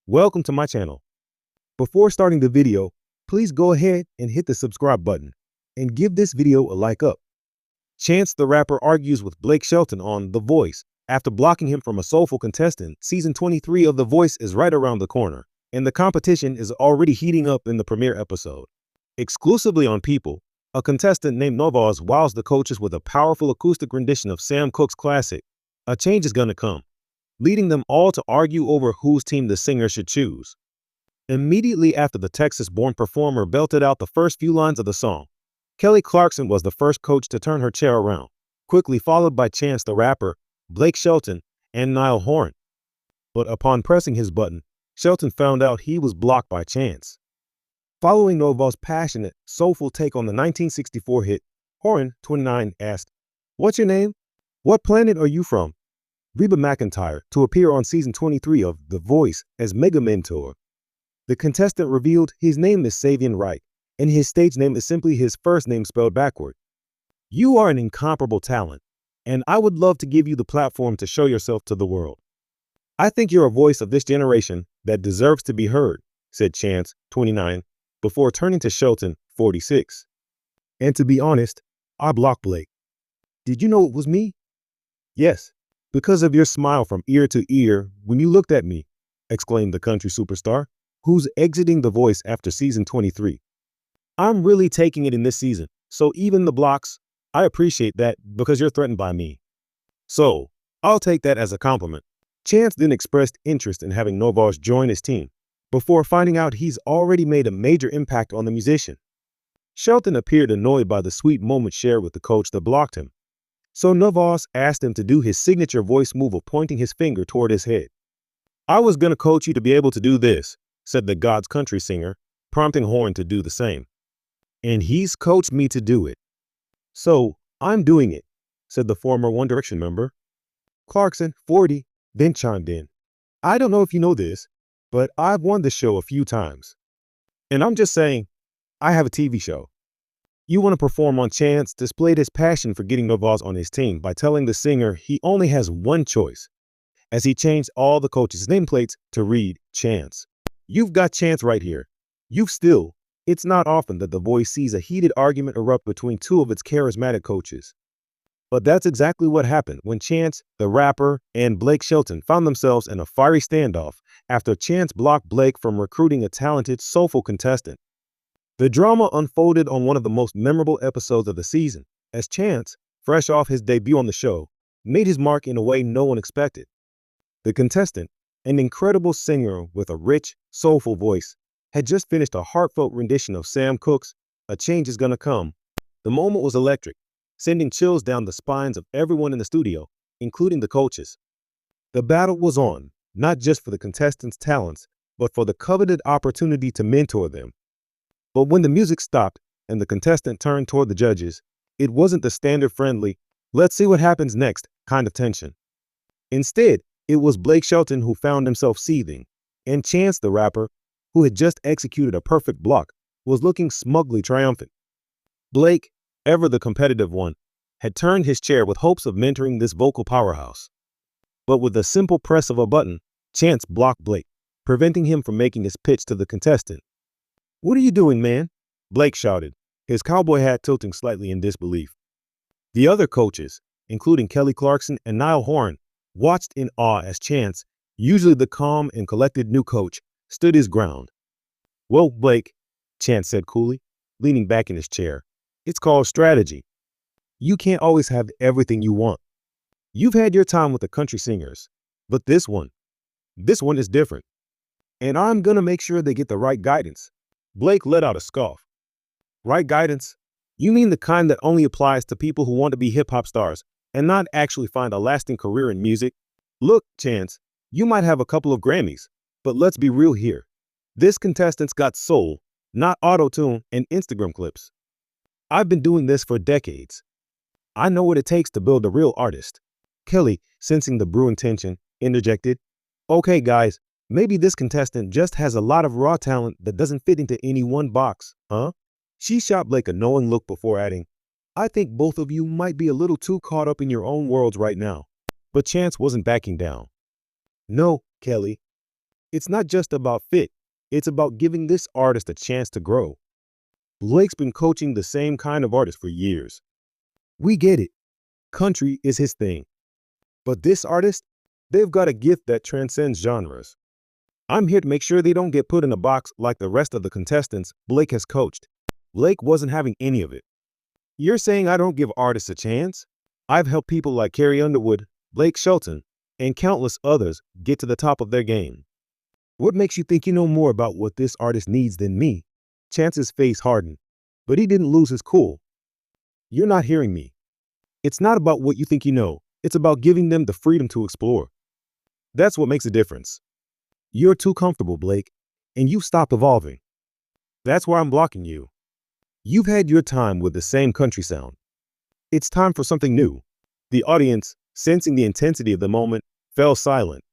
Welcome to my channel. Before starting the video, please go ahead and hit the subscribe button and give this video a like up. Chance the Rapper argues with Blake Shelton on The Voice after blocking him from a Soulful Contestant. Season 23 of The Voice is right around the corner, and the competition is already heating up in the premiere episode. Exclusively on People, a contestant named Novaz wows the coaches with a powerful acoustic rendition of Sam Cooke's classic, A Change Is Gonna Come, leading them all to argue over whose team the singer should choose. Immediately after the Texas-born performer belted out the first few lines of the song, Kelly Clarkson was the first coach to turn her chair around, quickly followed by Chance the Rapper, Blake Shelton, and Niall Horan. But upon pressing his button, Shelton found out he was blocked by Chance. Following Novaz's passionate, soulful take on the 1964 hit, Horan, 29, asked, "What's your name? What planet are you from?" Reba McEntire to appear on season 23 of The Voice as Mega Mentor. The contestant revealed his name is Savion Wright, and his stage name is simply his first name spelled backward. "You are an incomparable talent, and I would love to give you the platform to show yourself to the world. I think you're a voice of this generation that deserves to be heard," said Chance, 29, before turning to Shelton, 46. "And to be honest, I blocked Blake. Did you know it was me?" "Yes, because of your smile from ear to ear when you looked at me," exclaimed the country superstar, who's exiting The Voice after season 23. "I'm really taking it in this season, so even the blocks, I appreciate that because you're threatened by me. So, I'll take that as a compliment." Chance then expressed interest in having Novaz join his team, before finding out he's already made a major impact on the musician. Shelton appeared annoyed by the sweet moment shared with the coach that blocked him. So Novaz asked him to do his signature voice move of pointing his finger toward his head. "I was gonna coach you to be able to do this," said the God's country singer, prompting Horan to do the same. "And he's coached me to do it. So I'm doing it," said the former One Direction member. Clarkson, 40, then chimed in. "I don't know if you know this, but I've won the show a few times. And I'm just saying, I have a TV show." You want to perform on Chance displayed his passion for getting Novaz on his team by telling the singer he only has one choice, as he changed all the coaches' nameplates to read Chance. "You've got Chance right here. It's not often that The Voice sees a heated argument erupt between two of its charismatic coaches. But that's exactly what happened when Chance, the Rapper, and Blake Shelton found themselves in a fiery standoff after Chance blocked Blake from recruiting a talented, soulful contestant. The drama unfolded on one of the most memorable episodes of the season, as Chance, fresh off his debut on the show, made his mark in a way no one expected. The contestant, an incredible singer with a rich, soulful voice, had just finished a heartfelt rendition of Sam Cooke's A Change Is Gonna Come. The moment was electric, sending chills down the spines of everyone in the studio, including the coaches. The battle was on, not just for the contestants' talents, but for the coveted opportunity to mentor them. But when the music stopped and the contestant turned toward the judges, it wasn't the standard friendly, "let's see what happens next" kind of tension. Instead, it was Blake Shelton who found himself seething, and Chance the Rapper, who had just executed a perfect block, was looking smugly triumphant. Blake, ever the competitive one, had turned his chair with hopes of mentoring this vocal powerhouse. But with a simple press of a button, Chance blocked Blake, preventing him from making his pitch to the contestant. "What are you doing, man?" Blake shouted, his cowboy hat tilting slightly in disbelief. The other coaches, including Kelly Clarkson and Niall Horan, watched in awe as Chance, usually the calm and collected new coach, stood his ground. "Well, Blake," Chance said coolly, leaning back in his chair, "it's called strategy. You can't always have everything you want. You've had your time with the country singers, but this one is different. And I'm gonna make sure they get the right guidance." Blake let out a scoff. "Right guidance? You mean the kind that only applies to people who want to be hip-hop stars and not actually find a lasting career in music? Look, Chance, you might have a couple of Grammys, but let's be real here. This contestant's got soul, not auto-tune and Instagram clips. I've been doing this for decades. I know what it takes to build a real artist." Kelly, sensing the brewing tension, interjected, "Okay, guys, maybe this contestant just has a lot of raw talent that doesn't fit into any one box, huh?" She shot Blake a knowing look before adding, "I think both of you might be a little too caught up in your own worlds right now." But Chance wasn't backing down. "No, Kelly, It's not just about fit, it's about giving this artist a chance to grow. Blake's been coaching the same kind of artist for years. We get it. Country is his thing. But this artist, they've got a gift that transcends genres. I'm here to make sure they don't get put in a box like the rest of the contestants Blake has coached. Blake wasn't having any of it. You're saying I don't give artists a chance? I've helped people like Carrie Underwood, Blake Shelton, and countless others get to the top of their game. What makes you think you know more about what this artist needs than me? Chance's face hardened, but he didn't lose his cool. You're not hearing me. It's not about what you think you know. It's about giving them the freedom to explore. That's what makes a difference. You're too comfortable, Blake, and you've stopped evolving. That's why I'm blocking you. You've had your time with the same country sound. It's time for something new. The audience, sensing the intensity of the moment, fell silent.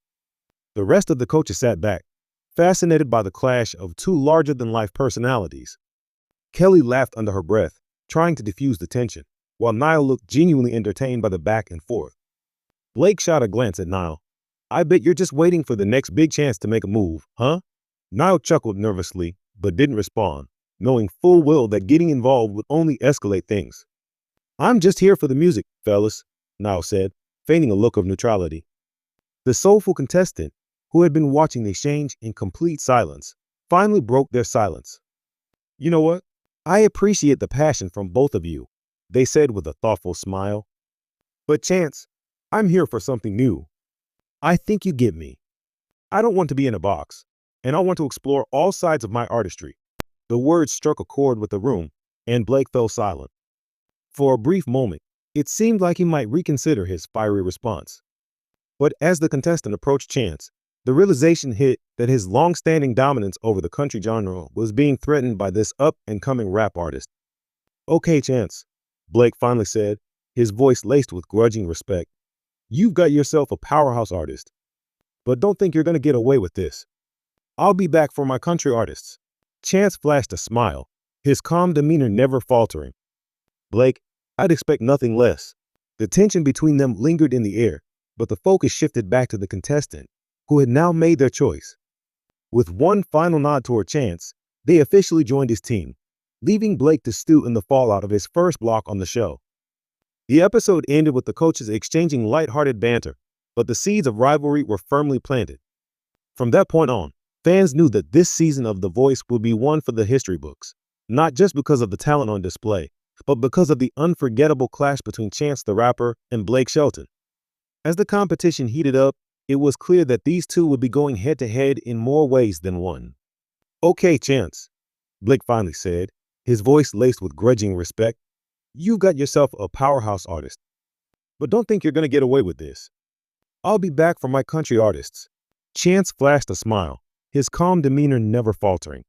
The rest of the coaches sat back, fascinated by the clash of two larger-than-life personalities. Kelly laughed under her breath, trying to diffuse the tension, while Niall looked genuinely entertained by the back and forth. Blake shot a glance at Niall. I bet you're just waiting for the next big chance to make a move, huh? Niall chuckled nervously, but didn't respond, knowing full well that getting involved would only escalate things. I'm just here for the music, fellas, Niall said, feigning a look of neutrality. The soulful contestant, who had been watching the exchange in complete silence, finally broke their silence. You know what? I appreciate the passion from both of you, they said with a thoughtful smile. But Chance, I'm here for something new. I think you get me. I don't want to be in a box, and I want to explore all sides of my artistry. The words struck a chord with the room, and Blake fell silent. For a brief moment, it seemed like he might reconsider his fiery response. But as the contestant approached Chance, the realization hit that his long-standing dominance over the country genre was being threatened by this up-and-coming rap artist. Okay, Chance, Blake finally said, his voice laced with grudging respect. You've got yourself a powerhouse artist. But don't think you're going to get away with this. I'll be back for my country artists. Chance flashed a smile, his calm demeanor never faltering. Blake, I'd expect nothing less. The tension between them lingered in the air, but the focus shifted back to the contestant, who had now made their choice. With one final nod toward Chance, they officially joined his team, leaving Blake to stew in the fallout of his first block on the show. The episode ended with the coaches exchanging lighthearted banter, but the seeds of rivalry were firmly planted. From that point on, fans knew that this season of The Voice would be one for the history books, not just because of the talent on display, but because of the unforgettable clash between Chance the Rapper and Blake Shelton. As the competition heated up, it was clear that these two would be going head-to-head in more ways than one. Okay, Chance, Blake finally said, his voice laced with grudging respect. You've got yourself a powerhouse artist. But don't think you're going to get away with this. I'll be back for my country artists. Chance flashed a smile, his calm demeanor never faltering.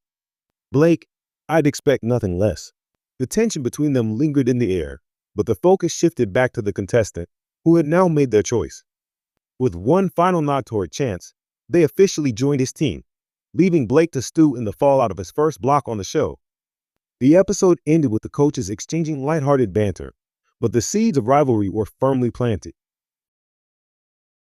Blake, I'd expect nothing less. The tension between them lingered in the air, but the focus shifted back to the contestant, who had now made their choice. With one final nod toward Chance, they officially joined his team, leaving Blake to stew in the fallout of his first block on the show. The episode ended with the coaches exchanging lighthearted banter, but the seeds of rivalry were firmly planted.